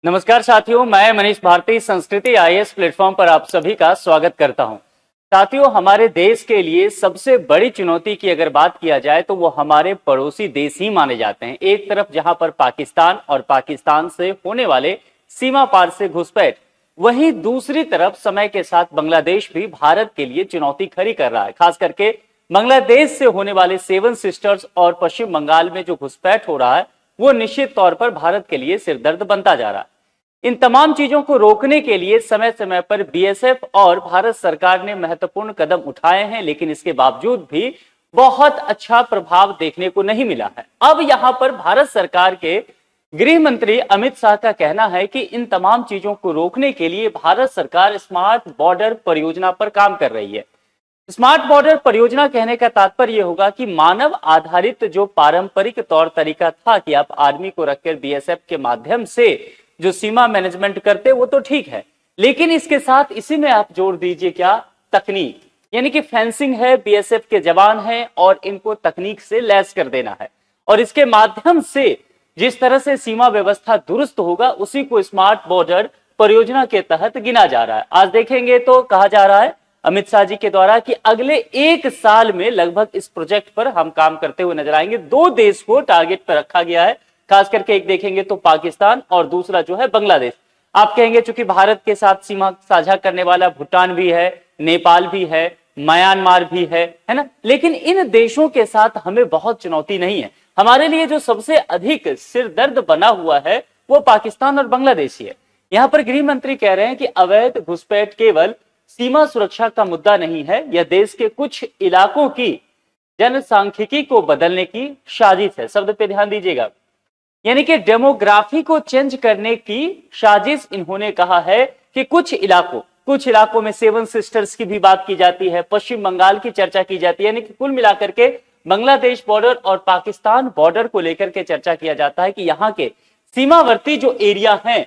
नमस्कार साथियों, मैं मनीष भारती संस्कृति आईएएस प्लेटफॉर्म पर आप सभी का स्वागत करता हूं। साथियों, हमारे देश के लिए सबसे बड़ी चुनौती की अगर बात किया जाए तो वो हमारे पड़ोसी देश ही माने जाते हैं। एक तरफ जहां पर पाकिस्तान और पाकिस्तान से होने वाले सीमा पार से घुसपैठ, वहीं दूसरी तरफ समय के साथ बांग्लादेश भी भारत के लिए चुनौती खड़ी कर रहा है। खास करके बांग्लादेश से होने वाले सेवन सिस्टर्स और पश्चिम बंगाल में जो घुसपैठ हो रहा है वो निश्चित तौर पर भारत के लिए सिरदर्द बनता जा रहा है। इन तमाम चीजों को रोकने के लिए समय समय पर बीएसएफ और भारत सरकार ने महत्वपूर्ण कदम उठाए हैं, लेकिन इसके बावजूद भी बहुत अच्छा प्रभाव देखने को नहीं मिला है। अब यहां पर भारत सरकार के गृह मंत्री अमित शाह का कहना है कि इन तमाम चीजों को रोकने के लिए भारत सरकार स्मार्ट बॉर्डर परियोजना पर काम कर रही है। स्मार्ट बॉर्डर परियोजना कहने का तात्पर्य यह होगा कि मानव आधारित जो पारंपरिक तौर तरीका था कि आप आर्मी को रखकर बीएसएफ के माध्यम से जो सीमा मैनेजमेंट करते वो तो ठीक है, लेकिन इसके साथ इसी में आप जोड़ दीजिए क्या, तकनीक, यानी कि फेंसिंग है, बीएसएफ के जवान हैं और इनको तकनीक से लैस कर देना है। और इसके माध्यम से जिस तरह से सीमा व्यवस्था दुरुस्त होगा उसी को स्मार्ट बॉर्डर परियोजना के तहत गिना जा रहा है। आज देखेंगे तो कहा जा रहा है अमित शाह जी के द्वारा कि अगले 1 साल में लगभग इस प्रोजेक्ट पर हम काम करते हुए नजर आएंगे। 2 देश को टारगेट पर रखा गया है, खास करके एक देखेंगे तो पाकिस्तान और दूसरा जो है बांग्लादेश। आप कहेंगे चूंकि भारत के साथ सीमा साझा करने वाला भूटान भी है, नेपाल भी है, म्यांमार भी है ना, लेकिन इन देशों के साथ हमें बहुत चुनौती नहीं है। हमारे लिए जो सबसे अधिक सिरदर्द बना हुआ है वो पाकिस्तान और बांग्लादेश ही है। यहां पर गृह मंत्री कह रहे हैं कि अवैध घुसपैठ केवल सीमा सुरक्षा का मुद्दा नहीं है, यह देश के कुछ इलाकों की जनसांख्यिकी को बदलने की साजिश है। शब्द पे ध्यान दीजिएगा, यानी कि डेमोग्राफी को चेंज करने की साजिश इन्होंने कहा है कि कुछ इलाकों में सेवन सिस्टर्स की भी बात की जाती है, पश्चिम बंगाल की चर्चा की जाती है, यानी कि कुल मिलाकर के बांग्लादेश बॉर्डर और पाकिस्तान बॉर्डर को लेकर के चर्चा किया जाता है कि यहाँ के सीमावर्ती जो एरिया हैं,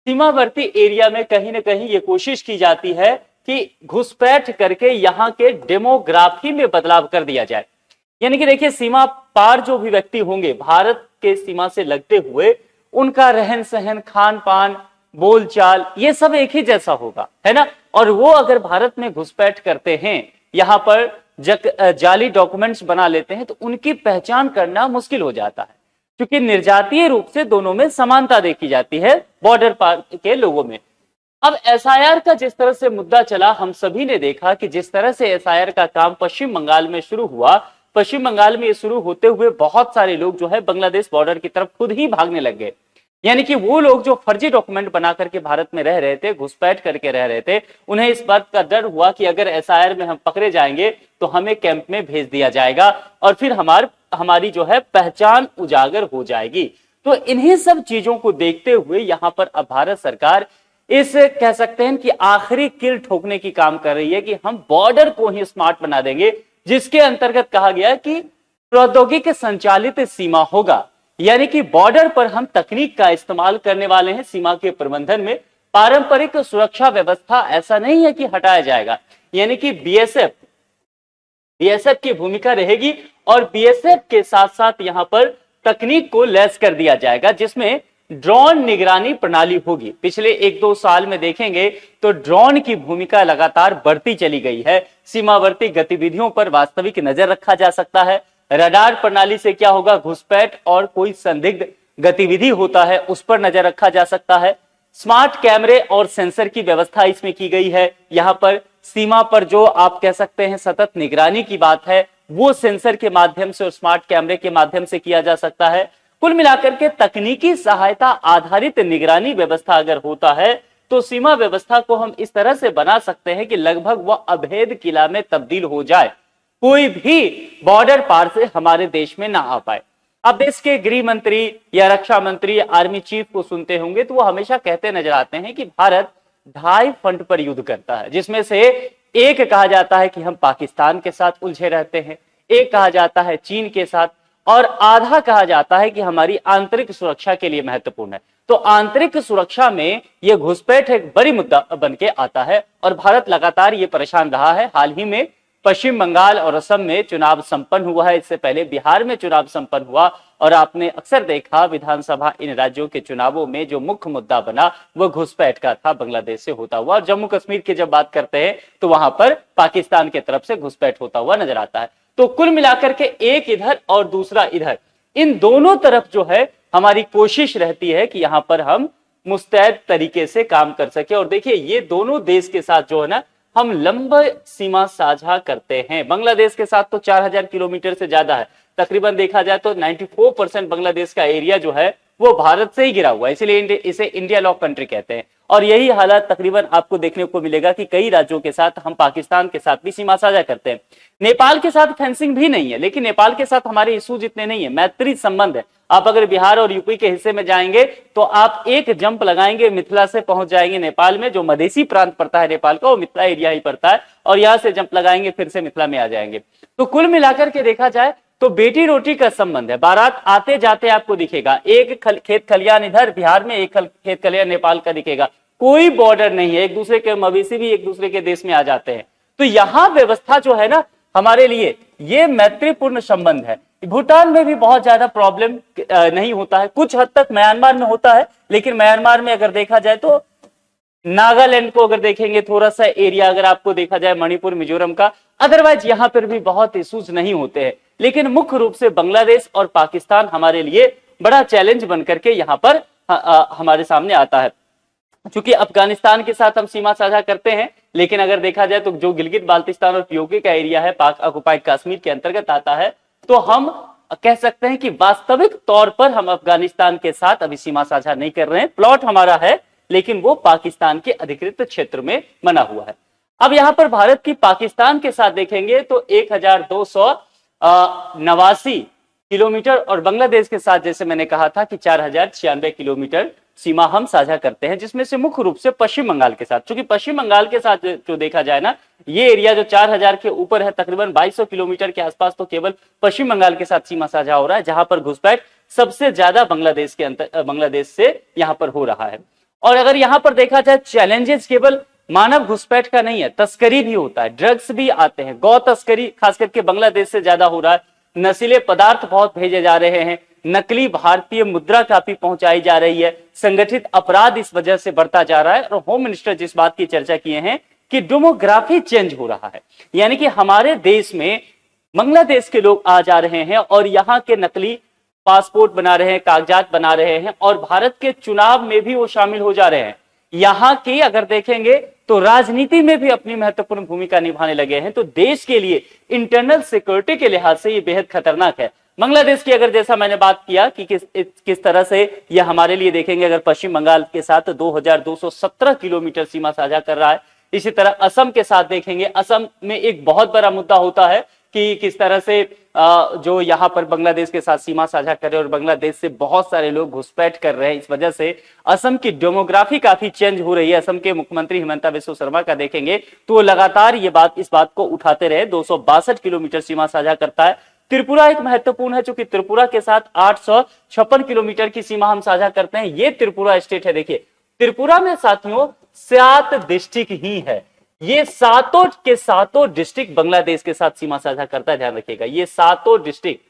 सीमावर्ती एरिया में कहीं ना कहीं ये कोशिश की जाती है कि घुसपैठ करके यहाँ के डेमोग्राफी में बदलाव कर दिया जाए। यानी कि देखिए, सीमा पार जो भी व्यक्ति होंगे भारत के सीमा से लगते हुए, उनका रहन सहन, खान पान, बोलचाल, ये सब एक ही जैसा होगा, है ना। और वो अगर भारत में घुसपैठ करते हैं, यहाँ पर जाली डॉक्यूमेंट्स बना लेते हैं, तो उनकी पहचान करना मुश्किल हो जाता है, क्योंकि निर्जातीय रूप से दोनों में समानता देखी जाती है बॉर्डर पार के लोगों में। अब एसआईआर का जिस तरह से मुद्दा चला, हम सभी ने देखा कि जिस तरह से एसआईआर का काम पश्चिम बंगाल में शुरू हुआ, पश्चिम बंगाल में ये शुरू होते हुए बहुत सारे लोग जो है बांग्लादेश बॉर्डर की तरफ खुद ही भागने लग गए। यानी कि वो लोग जो फर्जी डॉक्यूमेंट बना करके भारत में रह रहे थे, घुसपैठ करके रह रहे थे, उन्हें इस बात का डर हुआ कि अगर एसआईआर में हम पकड़े जाएंगे तो हमें कैंप में भेज दिया जाएगा और फिर हमारी जो है पहचान उजागर हो जाएगी। तो इन्हीं सब चीजों को देखते हुए यहाँ पर अब भारत सरकार इस कह सकते हैं कि आखिरी कील ठोकने की काम कर रही है कि हम बॉर्डर को ही स्मार्ट बना देंगे, जिसके अंतर्गत कहा गया कि प्रौद्योगिकी संचालित सीमा होगा। यानी कि बॉर्डर पर हम तकनीक का इस्तेमाल करने वाले हैं सीमा के प्रबंधन में। पारंपरिक सुरक्षा व्यवस्था ऐसा नहीं है कि हटाया जाएगा, यानी कि बीएसएफ की भूमिका रहेगी और बीएसएफ के साथ साथ यहां पर तकनीक को लैस कर दिया जाएगा, जिसमें ड्रोन निगरानी प्रणाली होगी। पिछले 1-2 साल में देखेंगे तो ड्रोन की भूमिका लगातार बढ़ती चली गई है। सीमावर्ती गतिविधियों पर वास्तविक नजर रखा जा सकता है। रडार प्रणाली से क्या होगा, घुसपैठ और कोई संदिग्ध गतिविधि होता है उस पर नजर रखा जा सकता है। स्मार्ट कैमरे और सेंसर की व्यवस्था इसमें की गई है। यहाँ पर सीमा पर जो आप कह सकते हैं सतत निगरानी की बात है, वो सेंसर के माध्यम से और स्मार्ट कैमरे के माध्यम से किया जा सकता है। कुल मिलाकर के तकनीकी सहायता आधारित निगरानी व्यवस्था अगर होता है तो सीमा व्यवस्था को हम इस तरह से बना सकते हैं कि लगभग वह अभेद किला में तब्दील हो जाए, कोई भी बॉर्डर पार से हमारे देश में ना आ पाए। आप देश के गृह मंत्री या रक्षा मंत्री, आर्मी चीफ को सुनते होंगे तो वो हमेशा कहते नजर आते हैं कि भारत 2.5 फ्रंट पर युद्ध करता है, जिसमें से एक कहा जाता है कि हम पाकिस्तान के साथ उलझे रहते हैं, एक कहा जाता है चीन के साथ, और आधा कहा जाता है कि हमारी आंतरिक सुरक्षा के लिए महत्वपूर्ण है। तो आंतरिक सुरक्षा में यह घुसपैठ एक बड़ी मुद्दा बन के आता है और भारत लगातार ये परेशान रहा है। हाल ही में पश्चिम बंगाल और असम में चुनाव संपन्न हुआ है, इससे पहले बिहार में चुनाव संपन्न हुआ। और आपने अक्सर देखा विधानसभा इन राज्यों के चुनावों में जो मुख्य मुद्दा बना वो घुसपैठ का था, बांग्लादेश से होता हुआ। और जम्मू कश्मीर की जब बात करते हैं तो वहां पर पाकिस्तान की तरफ से घुसपैठ होता हुआ नजर आता है। तो कुल मिलाकर के एक इधर और दूसरा इधर, इन दोनों तरफ जो है हमारी कोशिश रहती है कि यहां पर हम मुस्तैद तरीके से काम कर सके। और देखिए ये दोनों देश के साथ जो है ना हम लंबा सीमा साझा करते हैं। बांग्लादेश के साथ तो 4000 किलोमीटर से ज्यादा है, तकरीबन देखा जाए तो 94% बांग्लादेश का एरिया जो है वो भारत से ही घिरा हुआ है, इसलिए इसे इंडिया लॉक कंट्री कहते हैं। और यही हालत तकरीबन आपको देखने को मिलेगा कि कई राज्यों के साथ हम पाकिस्तान के साथ भी सीमा साझा करते हैं। नेपाल के साथ फेंसिंग भी नहीं है, लेकिन नेपाल के साथ हमारे इशू जितने नहीं है, मैत्री संबंध है। आप अगर बिहार और यूपी के हिस्से में जाएंगे तो आप एक जंप लगाएंगे मिथिला से पहुंच जाएंगे नेपाल में, जो मधेसी प्रांत पड़ता है नेपाल का वो मिथिला एरिया ही पड़ता है, और यहां से जंप लगाएंगे फिर से मिथिला में आ जाएंगे। तो कुल मिलाकर के देखा जाए तो बेटी रोटी का संबंध है। बारात आते जाते आपको दिखेगा, एक खेत खलियान इधर बिहार में, एक खेत खलियान नेपाल का दिखेगा, कोई बॉर्डर नहीं है, एक दूसरे के मवेशी भी एक दूसरे के देश में आ जाते हैं। तो यहां व्यवस्था जो है ना हमारे लिए ये मैत्रीपूर्ण संबंध है। भूटान में भी बहुत ज्यादा प्रॉब्लम नहीं होता है, कुछ हद तक म्यांमार में होता है, लेकिन म्यांमार में अगर देखा जाए तो नागालैंड को अगर देखेंगे थोड़ा सा एरिया अगर आपको देखा जाए मणिपुर मिजोरम का, अदरवाइज यहां पर भी बहुत इश्यूज नहीं होते हैं। लेकिन मुख्य रूप से बांग्लादेश और पाकिस्तान हमारे लिए बड़ा चैलेंज बनकर के यहां पर हमारे सामने आता है। क्योंकि अफगानिस्तान के साथ हम सीमा साझा करते हैं, लेकिन अगर देखा जाए तो जो गिलगित बाल्टिस्तान और पीओके का एरिया है पाक ऑक्युपाइड कश्मीर के अंतर्गत आता है, तो हम कह सकते हैं कि वास्तविक तौर पर हम अफगानिस्तान के साथ अभी सीमा साझा नहीं कर रहे हैं। प्लॉट हमारा है लेकिन वो पाकिस्तान के अधिकृत क्षेत्र में बना हुआ है। अब यहां पर भारत की पाकिस्तान के साथ देखेंगे तो 1289 किलोमीटर, और बांग्लादेश के साथ जैसे मैंने कहा था कि 4096 किलोमीटर सीमा हम साझा करते हैं, जिसमें से मुख्य रूप से पश्चिम बंगाल के साथ। क्योंकि पश्चिम बंगाल के साथ जो देखा जाए ना, ये एरिया जो 4000 के ऊपर है, तकरीबन 2200 किलोमीटर के आसपास तो केवल पश्चिम बंगाल के साथ सीमा साझा हो रहा है, जहां पर घुसपैठ सबसे ज्यादा बांग्लादेश से यहां पर हो रहा है। और अगर यहां पर देखा जाए चैलेंजेस केवल मानव घुसपैठ का नहीं है, तस्करी भी होता है, ड्रग्स भी आते हैं, गौ तस्करी खास करके बांग्लादेश से ज्यादा हो रहा है, नशीले पदार्थ बहुत भेजे जा रहे हैं, नकली भारतीय मुद्रा काफी पहुंचाई जा रही है, संगठित अपराध इस वजह से बढ़ता जा रहा है। और होम मिनिस्टर जिस बात की चर्चा किए हैं कि डेमोग्राफी चेंज हो रहा है, यानी कि हमारे देश में बांग्लादेश के लोग आ जा रहे हैं और यहाँ के नकली पासपोर्ट बना रहे हैं, कागजात बना रहे हैं, और भारत के चुनाव में भी वो शामिल हो जा रहे हैं। यहाँ की अगर देखेंगे तो राजनीति में भी अपनी महत्वपूर्ण भूमिका निभाने लगे हैं। तो देश के लिए इंटरनल सिक्योरिटी के लिहाज से ये बेहद खतरनाक है। बांग्लादेश की अगर जैसा मैंने बात किया कि किस तरह से यह हमारे लिए देखेंगे, अगर पश्चिम बंगाल के साथ 2217 किलोमीटर सीमा साझा कर रहा है। इसी तरह असम के साथ देखेंगे, असम में एक बहुत बड़ा मुद्दा होता है कि किस तरह से जो यहाँ पर बांग्लादेश के साथ सीमा साझा कर रहे हैं और बांग्लादेश से बहुत सारे लोग घुसपैठ कर रहे हैं। इस वजह से असम की डेमोग्राफी काफी चेंज हो रही है। असम के मुख्यमंत्री हिमंता बिस्वा शर्मा का देखेंगे तो वो लगातार इस बात को उठाते रहे। 262 किलोमीटर सीमा साझा करता है। त्रिपुरा एक महत्वपूर्ण है, क्योंकि त्रिपुरा के साथ 856 किलोमीटर की सीमा हम साझा करते हैं। ये त्रिपुरा स्टेट है। देखिए त्रिपुरा में साथियों 7 डिस्ट्रिक्ट ही है। ये सातों के सातों डिस्ट्रिक्ट बांग्लादेश के साथ सीमा साझा करता है, ध्यान रखिएगा, ये सातों डिस्ट्रिक्ट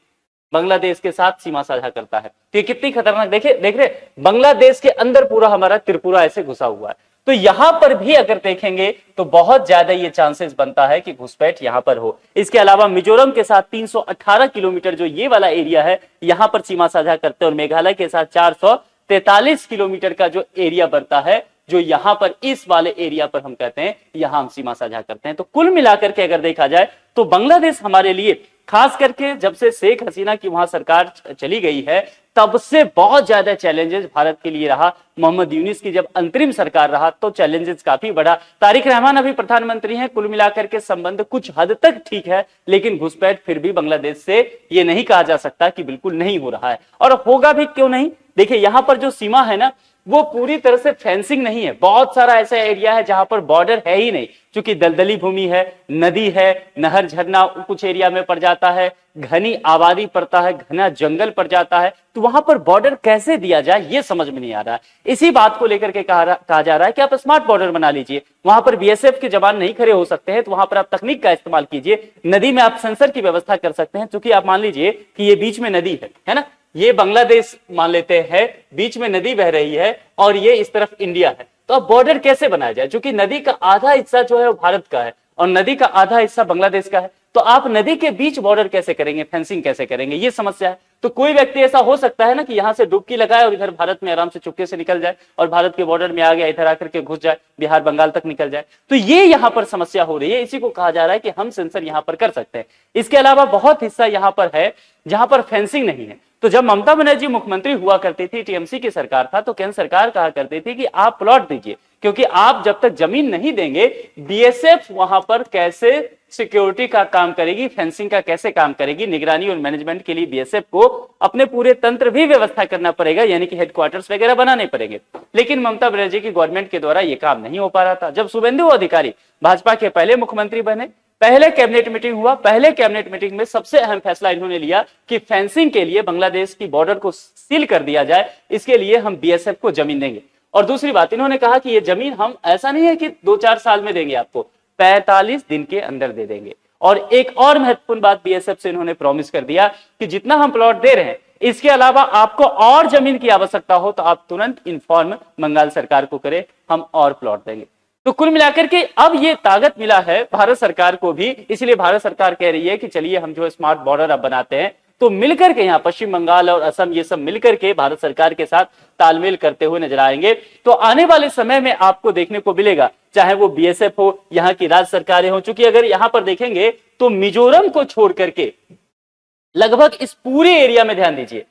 बांग्लादेश के साथ सीमा साझा करता है। तो ये कितनी खतरनाक देख रहे बांग्लादेश के अंदर पूरा हमारा त्रिपुरा ऐसे घुसा हुआ है। तो यहां पर भी अगर देखेंगे तो बहुत ज्यादा ये चांसेस बनता है कि घुसपैठ यहां पर हो। इसके अलावा मिजोरम के साथ 318 किलोमीटर जो ये वाला एरिया है यहां पर सीमा साझा करते हैं, और मेघालय के साथ 443 किलोमीटर का जो एरिया बनता है, जो यहां पर इस वाले एरिया पर हम कहते हैं यहां हम सीमा साझा करते हैं। तो कुल मिलाकर के अगर देखा जाए तो बांग्लादेश हमारे लिए, खास करके जब से शेख हसीना की वहां सरकार चली गई है, तब से बहुत ज्यादा चैलेंजेस भारत के लिए रहा। मोहम्मद यूनिस की जब अंतरिम सरकार रहा तो चैलेंजेस काफी बड़ा। तारिक रहमान अभी प्रधानमंत्री हैं। कुल मिलाकर के संबंध कुछ हद तक ठीक है, लेकिन घुसपैठ फिर भी बांग्लादेश से ये नहीं कहा जा सकता कि बिल्कुल नहीं हो रहा है। और होगा भी क्यों नहीं। देखिए यहां पर जो सीमा है ना, वो पूरी तरह से फेंसिंग नहीं है। बहुत सारा ऐसा एरिया है जहां पर बॉर्डर है ही नहीं, क्योंकि दलदली भूमि है, नदी है, नहर झरना कुछ एरिया में पड़ जाता है, घनी आबादी पड़ता है, घना जंगल पड़ जाता है, तो वहां पर बॉर्डर कैसे दिया जाए ये समझ में नहीं आ रहा है। इसी बात को लेकर के कहा जा रहा है कि आप स्मार्ट बॉर्डर बना लीजिए, वहां पर बीएसएफ के जवान नहीं खड़े हो सकते हैं, तो वहां पर आप तकनीक का इस्तेमाल कीजिए, नदी में आप सेंसर की व्यवस्था कर सकते हैं, क्योंकि आप मान लीजिए कि ये बीच में नदी है ना, ये बांग्लादेश मान लेते हैं, बीच में नदी बह रही है और ये इस तरफ इंडिया है, तो अब बॉर्डर कैसे बनाया जाए, क्योंकि नदी का आधा हिस्सा जो है वो भारत का है और नदी का आधा हिस्सा बांग्लादेश का है, तो आप नदी के बीच बॉर्डर कैसे करेंगे, फेंसिंग कैसे करेंगे, ये समस्या है। तो कोई व्यक्ति ऐसा हो सकता है ना कि यहां से डुबकी लगाए और इधर भारत में आराम से चुपके से निकल जाए और भारत के बॉर्डर में आ गया, इधर आकर के घुस जाए, बिहार बंगाल तक निकल जाए, तो ये यहां पर समस्या हो रही है। इसी को कहा जा रहा है कि हम सेंसर यहां पर कर सकते हैं। इसके अलावा बहुत हिस्सा यहां पर है जहां पर फेंसिंग नहीं है। तो जब ममता बनर्जी मुख्यमंत्री हुआ करती थी, टीएमसी की सरकार था, तो केंद्र सरकार कहा करती थी कि आप प्लॉट दीजिए, क्योंकि आप जब तक जमीन नहीं देंगे, बीएसएफ वहां पर कैसे सिक्योरिटी का काम करेगी, फेंसिंग का कैसे काम करेगी, निगरानी और मैनेजमेंट के लिए बीएसएफ को अपने पूरे तंत्र भी व्यवस्था करना पड़ेगा, यानी कि हेडक्वार्टर्स वगैरह बनाने पड़ेंगे। लेकिन ममता बनर्जी की गवर्नमेंट के द्वारा यह काम नहीं हो पा रहा था। जब शुभेंदु अधिकारी भाजपा के पहले मुख्यमंत्री बने, पहले कैबिनेट मीटिंग हुआ, पहले कैबिनेट मीटिंग में सबसे अहम फैसला इन्होंने लिया कि फेंसिंग के लिए बांग्लादेश की बॉर्डर को सील कर दिया जाए, इसके लिए हम बीएसएफ को जमीन देंगे। और दूसरी बात, इन्होंने कहा कि ये जमीन हम ऐसा नहीं है कि 2-4 साल में देंगे, आपको 45 दिन के अंदर दे देंगे। और एक और महत्वपूर्ण बात बीएसएफ से इन्होंने प्रॉमिस कर दिया कि जितना हम प्लॉट दे रहे हैं, इसके अलावा आपको और जमीन की आवश्यकता हो तो आप तुरंत इन्फॉर्म बंगाल सरकार को करें, हम और प्लॉट देंगे। तो कुल मिलाकर के अब ये ताकत मिला है भारत सरकार को भी, इसलिए भारत सरकार कह रही है कि चलिए हम जो स्मार्ट बॉर्डर अब बनाते हैं, तो मिलकर के यहाँ पश्चिम बंगाल और असम ये सब मिलकर के भारत सरकार के साथ तालमेल करते हुए नजर आएंगे। तो आने वाले समय में आपको देखने को मिलेगा, चाहे वो बीएसएफ हो, यहाँ की राज्य सरकारें हो, चूंकि अगर यहाँ पर देखेंगे तो मिजोरम को छोड़ करके लगभग इस पूरे एरिया में ध्यान दीजिए,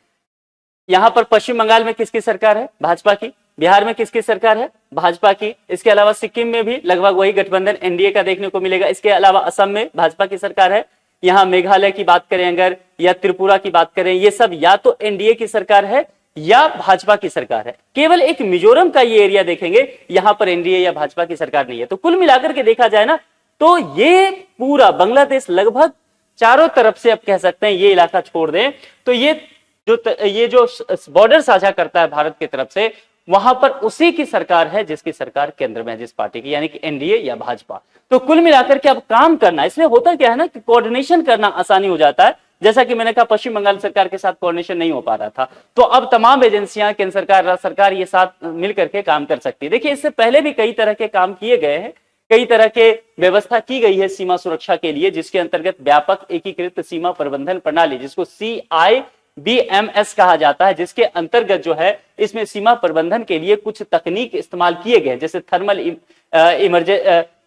यहां पर पश्चिम बंगाल में किसकी सरकार है, भाजपा की, बिहार में किसकी सरकार है, भाजपा की, इसके अलावा सिक्किम में भी लगभग वही गठबंधन एनडीए का देखने को मिलेगा, इसके अलावा असम में भाजपा की सरकार है, यहां मेघालय की बात करें अगर या त्रिपुरा की बात करें, ये सब या तो एनडीए की सरकार है या भाजपा की सरकार है। केवल एक मिजोरम का ये एरिया देखेंगे, यहां पर एनडीए या भाजपा की सरकार नहीं है। तो कुल मिलाकर के देखा जाए ना, तो ये पूरा बांग्लादेश लगभग चारों तरफ से, आप कह सकते हैं ये इलाका छोड़ दें तो ये जो बॉर्डर साझा करता है भारत की तरफ से, वहां पर उसी की सरकार है जिसकी सरकार केंद्र में है, जिस पार्टी की, यानी कि एनडीए या भाजपा। तो कुल मिलाकर के अब काम करना, इसमें होता क्या है ना कि कोऑर्डिनेशन करना आसानी हो जाता है। जैसा कि मैंने कहा पश्चिम बंगाल सरकार के साथ कोऑर्डिनेशन नहीं हो पा रहा था, तो अब तमाम एजेंसियां, केंद्र सरकार, राज्य सरकार ये साथ मिलकर के काम कर सकती है। देखिए इससे पहले भी कई तरह के काम किए गए हैं, कई तरह के व्यवस्था की गई है सीमा सुरक्षा के लिए, जिसके अंतर्गत व्यापक एकीकृत सीमा प्रबंधन प्रणाली, जिसको CIBMS कहा जाता है, जिसके अंतर्गत जो है इसमें सीमा प्रबंधन के लिए कुछ तकनीक इस्तेमाल किए गए, जैसे थर्मल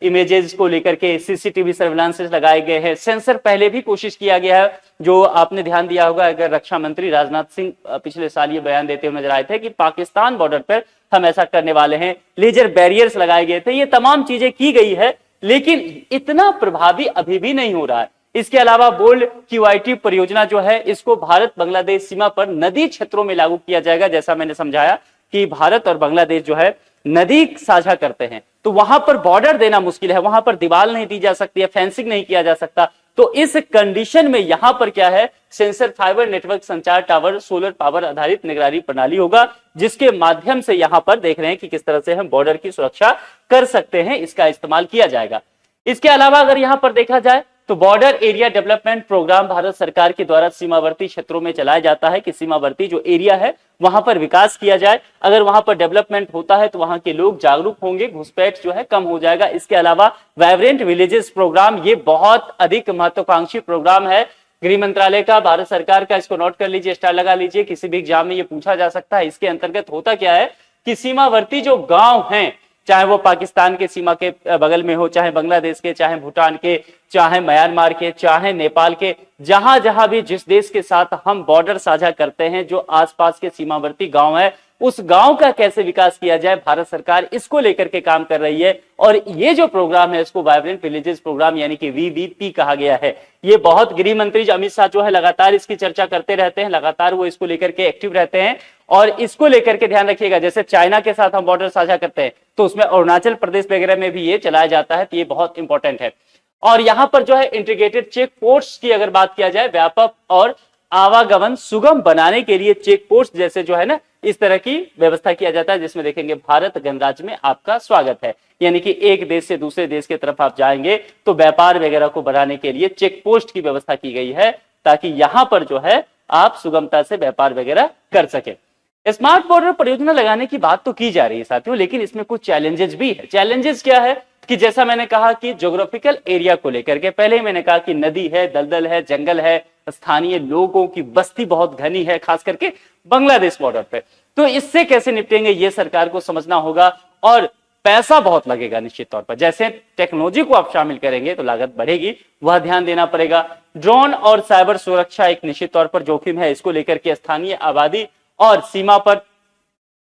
इमेजेस को लेकर के सीसीटीवी सर्विलांसेस लगाए गए हैं, सेंसर पहले भी कोशिश किया गया है, जो आपने ध्यान दिया होगा, अगर रक्षा मंत्री राजनाथ सिंह पिछले साल ये बयान देते हुए नजर आए थे कि पाकिस्तान बॉर्डर पर हम ऐसा करने वाले हैं, लेजर बैरियर्स लगाए गए थे, ये तमाम चीजें की गई है, लेकिन इतना प्रभावी अभी भी नहीं हो रहा है। इसके अलावा बोल्ड QIT परियोजना जो है, इसको भारत बांग्लादेश सीमा पर नदी क्षेत्रों में लागू किया जाएगा। जैसा मैंने समझाया कि भारत और बांग्लादेश जो है नदी साझा करते हैं, तो वहां पर बॉर्डर देना मुश्किल है, वहां पर दीवार नहीं दी जा सकती है, फेंसिंग नहीं किया जा सकता। तो इस कंडीशन में यहां पर क्या है, सेंसर फाइबर नेटवर्क संचार टावर सोलर पावर आधारित निगरानी प्रणाली होगा, जिसके माध्यम से यहां पर देख रहे हैं कि किस तरह से हम बॉर्डर की सुरक्षा कर सकते हैं, इसका इस्तेमाल किया जाएगा। इसके अलावा अगर यहां पर देखा जाए तो border area development programme Bharat सरकार के द्वारा सीमावर्ती क्षेत्रों में चलाया जाता है कि सीमावर्ती जो एरिया है वहां पर विकास किया जाए। अगर वहां पर डेवलपमेंट होता है तो वहां के लोग जागरूक होंगे, घुसपैठ जो है कम हो जाएगा। इसके अलावा वाइब्रेंट विलेजेस प्रोग्राम, ये बहुत अधिक महत्वाकांक्षी प्रोग्राम है गृह मंत्रालय का, भारत सरकार का, इसको नोट कर लीजिए, स्टार लगा लीजिए, किसी भी एग्जाम में ये पूछा जा सकता है। इसके अंतर्गत होता क्या है कि सीमावर्ती जो गांव हैं, चाहे वो पाकिस्तान के सीमा के बगल में हो, चाहे बांग्लादेश के, चाहे भूटान के, चाहे म्यांमार के, चाहे नेपाल के, जहां जहां भी जिस देश के साथ हम बॉर्डर साझा करते हैं, जो आसपास के सीमावर्ती गांव है, उस गांव का कैसे विकास किया जाए, भारत सरकार इसको लेकर के काम कर रही है। और ये जो प्रोग्राम है इसको वाइब्रेंट विलेजेस प्रोग्राम यानी कि वीवीपी कहा गया है। ये बहुत गृह मंत्री अमित शाह जो है लगातार इसकी चर्चा करते रहते हैं, लगातार वो इसको लेकर के एक्टिव रहते हैं। और इसको लेकर के ध्यान रखिएगा, जैसे चाइना के साथ हम बॉर्डर साझा करते हैं तो उसमें अरुणाचल प्रदेश वगैरह में भी ये चलाया जाता है, तो ये बहुत इंपॉर्टेंट है। और यहां पर जो है इंटीग्रेटेड चेक पोस्ट की अगर बात किया जाए, व्यापक और आवागमन सुगम बनाने के लिए चेक पोस्ट जैसे जो है ना इस तरह की व्यवस्था किया जाता है, जिसमें देखेंगे भारत गणराज्य में आपका स्वागत है, यानी कि एक देश से दूसरे देश की तरफ आप जाएंगे तो व्यापार वगैरह को बढ़ाने के लिए चेक पोस्ट की व्यवस्था की गई है, ताकि यहां पर जो है आप सुगमता से व्यापार वगैरह कर सके। स्मार्ट बॉर्डर परियोजना लगाने की बात तो की जा रही है साथियों, लेकिन इसमें कुछ चैलेंजेस भी है। चैलेंजेस क्या है कि जैसा मैंने कहा कि ज्योग्राफिकल एरिया को लेकर के, पहले ही मैंने कहा कि नदी है, दलदल है, जंगल है, स्थानीय लोगों की बस्ती बहुत घनी है, खास करके बांग्लादेश बॉर्डर पे। तो इससे कैसे निपटेंगे ये सरकार को समझना होगा, और पैसा बहुत लगेगा निश्चित तौर पर। जैसे टेक्नोलॉजी को आप शामिल करेंगे तो लागत बढ़ेगी, वह ध्यान देना पड़ेगा। ड्रोन और साइबर सुरक्षा एक निश्चित तौर पर जोखिम है, इसको लेकर के स्थानीय आबादी और सीमा पर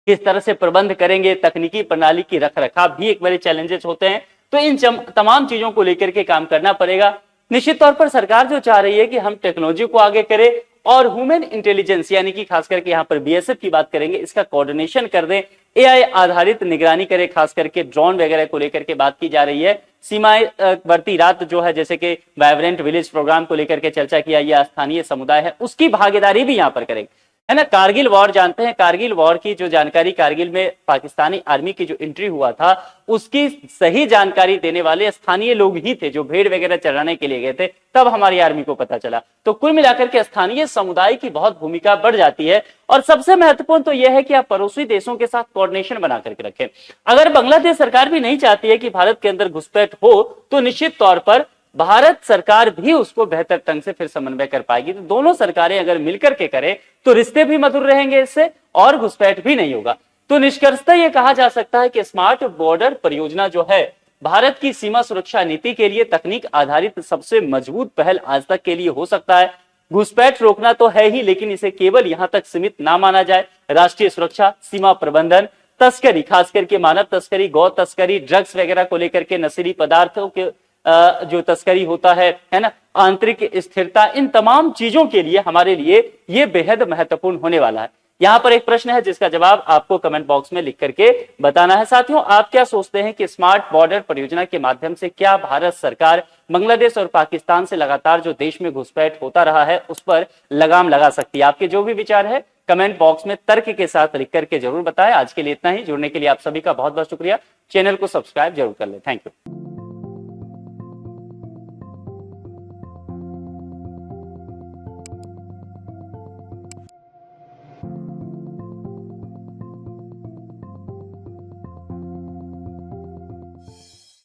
किस तरह से प्रबंध करेंगे, तकनीकी प्रणाली की रखरखाव भी एक बड़े चैलेंजेस होते हैं। तो इन तमाम चीजों को लेकर के काम करना पड़ेगा। निश्चित तौर पर सरकार जो चाह रही है कि हम टेक्नोलॉजी को आगे करें और ह्यूमन इंटेलिजेंस यानी कि खास करके यहाँ पर बीएसएफ की बात करेंगे, इसका कोऑर्डिनेशन कर दें, एआई आधारित निगरानी करें, खास करके ड्रोन वगैरह को लेकर के बात की जा रही है। सीमावर्ती रात जो है, जैसे कि वाइब्रेंट विलेज प्रोग्राम को लेकर के चर्चा किया, या स्थानीय समुदाय है उसकी भागीदारी भी यहाँ पर करेंगे, है ना। कारगिल वॉर जानते हैं, कारगिल वॉर की जो जानकारी, कारगिल में पाकिस्तानी आर्मी की जो एंट्री हुआ था उसकी सही जानकारी देने वाले स्थानीय लोग ही थे, जो भेड़ वगैरह चराने के लिए गए थे, तब हमारी आर्मी को पता चला। तो कुल मिलाकर के स्थानीय समुदाय की बहुत भूमिका बढ़ जाती है। और सबसे महत्वपूर्ण तो यह है कि आप पड़ोसी देशों के साथ कोऑर्डिनेशन बना करके रखें। अगर बांग्लादेश सरकार भी नहीं चाहती है कि भारत के अंदर घुसपैठ हो, तो निश्चित तौर पर भारत सरकार भी उसको बेहतर ढंग से फिर समन्वय कर पाएगी। तो दोनों सरकारें अगर मिलकर के करें तो रिश्ते भी मधुर रहेंगे इससे, और घुसपैठ भी नहीं होगा। तो निष्कर्षतः यह कहा जा सकता है कि स्मार्ट बॉर्डर परियोजना जो है भारत की सीमा सुरक्षा नीति के लिए तकनीक आधारित सबसे मजबूत पहल आज तक के लिए हो सकता है। घुसपैठ रोकना तो है ही, लेकिन इसे केवल यहां तक सीमित ना माना जाए। राष्ट्रीय सुरक्षा, सीमा प्रबंधन, तस्करी, खास करके मानव तस्करी, गौ तस्करी, ड्रग्स वगैरह को लेकर के, नशीली पदार्थों के जो तस्करी होता है ना, आंतरिक स्थिरता, इन तमाम चीजों के लिए हमारे लिए ये बेहद महत्वपूर्ण होने वाला है। यहां पर एक प्रश्न है जिसका जवाब आपको कमेंट बॉक्स में लिख करके बताना है। साथियों, आप क्या सोचते हैं कि स्मार्ट बॉर्डर परियोजना के माध्यम से क्या भारत सरकार बांग्लादेश और पाकिस्तान से लगातार जो देश में घुसपैठ होता रहा है उस पर लगाम लगा सकती है? आपके जो भी विचार है कमेंट बॉक्स में तर्क के साथ लिख करके जरूर बताएं। आज के लिए इतना ही। जुड़ने के लिए आप सभी का बहुत बहुत शुक्रिया। चैनल को सब्सक्राइब जरूर कर लें। Thank you.